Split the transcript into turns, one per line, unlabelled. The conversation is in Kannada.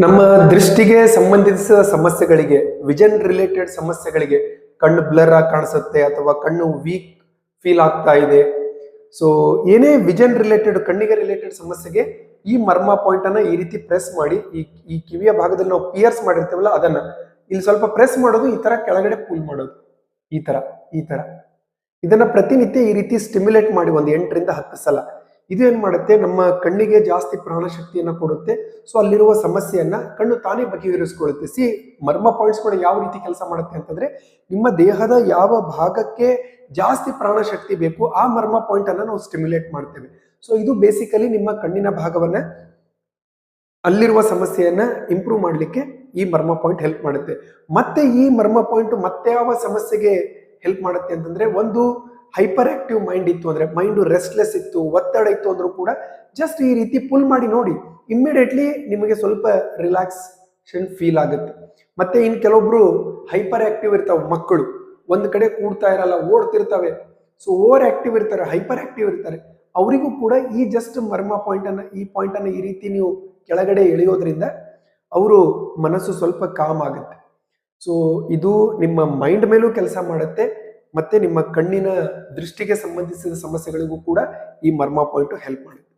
ನಮ್ಮ ದೃಷ್ಟಿಗೆ ಸಂಬಂಧಿಸಿದ ಸಮಸ್ಯೆಗಳಿಗೆ, ವಿಷನ್ ರಿಲೇಟೆಡ್ ಸಮಸ್ಯೆಗಳಿಗೆ, ಕಣ್ಣು ಬ್ಲರ್ ಆಗಿ ಕಾಣಿಸುತ್ತೆ ಅಥವಾ ಕಣ್ಣು ವೀಕ್ ಫೀಲ್ ಆಗ್ತಾ ಇದೆ. ಸೊ ಏನೇ ವಿಷನ್ ರಿಲೇಟೆಡ್, ಕಣ್ಣಿಗೆ ರಿಲೇಟೆಡ್ ಸಮಸ್ಯೆಗೆ ಈ ಮರ್ಮ ಪಾಯಿಂಟ್ ಅನ್ನ ಈ ರೀತಿ ಪ್ರೆಸ್ ಮಾಡಿ, ಈ ಕಿವಿಯ ಭಾಗದಲ್ಲಿ ನಾವು ಪಿಯರ್ಸ್ ಮಾಡಿರ್ತೇವಲ್ಲ ಅದನ್ನ ಇಲ್ಲಿ ಸ್ವಲ್ಪ ಪ್ರೆಸ್ ಮಾಡೋದು, ಈ ತರ ಕೆಳಗಡೆ ಪುಲ್ ಮಾಡೋದು, ಈ ತರ ಇದನ್ನ ಪ್ರತಿನಿತ್ಯ ಈ ರೀತಿ ಸ್ಟಿಮ್ಯುಲೇಟ್ ಮಾಡಿ ಒಂದು 8 ರಿಂದ 10 ಸಲ. ಇದು ಏನ್ ಮಾಡುತ್ತೆ, ನಮ್ಮ ಕಣ್ಣಿಗೆ ಜಾಸ್ತಿ ಪ್ರಾಣ ಶಕ್ತಿಯನ್ನ ಕೊಡುತ್ತೆ. ಸೊ ಅಲ್ಲಿರುವ ಸಮಸ್ಯೆಯನ್ನ ಕಣ್ಣು ತಾನೇ ಬಗೆಹರಿಸಿಕೊಳ್ಳುತ್ತೆ. ಮರ್ಮ ಪಾಯಿಂಟ್ಸ್ ಕೂಡ ಯಾವ ರೀತಿ ಕೆಲಸ ಮಾಡುತ್ತೆ ಅಂತಂದ್ರೆ, ನಿಮ್ಮ ದೇಹದ ಯಾವ ಭಾಗಕ್ಕೆ ಜಾಸ್ತಿ ಪ್ರಾಣ ಶಕ್ತಿ ಬೇಕು ಆ ಮರ್ಮ ಪಾಯಿಂಟ್ ಅನ್ನ ನಾವು ಸ್ಟಿಮ್ಯುಲೇಟ್ ಮಾಡ್ತೇವೆ. ಸೊ ಇದು ಬೇಸಿಕಲಿ ನಿಮ್ಮ ಕಣ್ಣಿನ ಭಾಗವನ್ನ, ಅಲ್ಲಿರುವ ಸಮಸ್ಯೆಯನ್ನ ಇಂಪ್ರೂವ್ ಮಾಡ್ಲಿಕ್ಕೆ ಈ ಮರ್ಮ ಪಾಯಿಂಟ್ ಹೆಲ್ಪ್ ಮಾಡುತ್ತೆ. ಮತ್ತೆ ಈ ಮರ್ಮ ಪಾಯಿಂಟ್ ಮತ್ತೆ ಯಾವ ಸಮಸ್ಯೆಗೆ ಹೆಲ್ಪ್ ಮಾಡುತ್ತೆ ಅಂತಂದ್ರೆ, ಒಂದು ಹೈಪರ್ ಆಕ್ಟಿವ್ ಮೈಂಡ್ ಇತ್ತು ಅಂದ್ರೆ, ಮೈಂಡ್ ರೆಸ್ಟ್ಲೆಸ್ ಇತ್ತು, ಒತ್ತಡ ಇತ್ತು ಅಂದ್ರೂ ಕೂಡ ಜಸ್ಟ್ ಈ ರೀತಿ ಪುಲ್ ಮಾಡಿ ನೋಡಿ, ಇಮ್ಮಿಡಿಯೇಟ್ಲಿ ನಿಮಗೆ ಸ್ವಲ್ಪ ರಿಲ್ಯಾಕ್ಸೇಷನ್ ಫೀಲ್ ಆಗುತ್ತೆ. ಮತ್ತೆ ಇನ್ ಕೆಲವೊಬ್ರು ಹೈಪರ್ ಆಕ್ಟಿವ್ ಇರ್ತಾವೆ ಮಕ್ಕಳು, ಒಂದ್ ಕಡೆ ಕೂಡ್ತಾ ಇರಲ್ಲ, ಓಡ್ತಿರ್ತವೆ. ಸೊ ಓವರ್ ಆಕ್ಟಿವ್ ಇರ್ತಾರೆ, ಹೈಪರ್ ಆಕ್ಟಿವ್ ಇರ್ತಾರೆ, ಅವರಿಗೂ ಕೂಡ ಈ ಜಸ್ಟ್ ಮರ್ಮ ಪಾಯಿಂಟ್ ಅನ್ನ, ಈ ಪಾಯಿಂಟ್ ಅನ್ನ ಈ ರೀತಿ ನೀವು ಕೆಳಗಡೆ ಎಳೆಯೋದ್ರಿಂದ ಅವರು ಮನಸ್ಸು ಸ್ವಲ್ಪ ಕಾಮ್ ಆಗುತ್ತೆ. ಸೊ ಇದು ನಿಮ್ಮ ಮೈಂಡ್ ಮೇಲೂ ಕೆಲಸ ಮಾಡುತ್ತೆ, ಮತ್ತೆ ನಿಮ್ಮ ಕಣ್ಣಿನ ದೃಷ್ಟಿಗೆ ಸಂಬಂಧಿಸಿದ ಸಮಸ್ಯೆಗಳಿಗೂ ಕೂಡ ಈ ಮರ್ಮ ಪಾಯಿಂಟ್ ಹೆಲ್ಪ್ ಮಾಡುತ್ತೆ.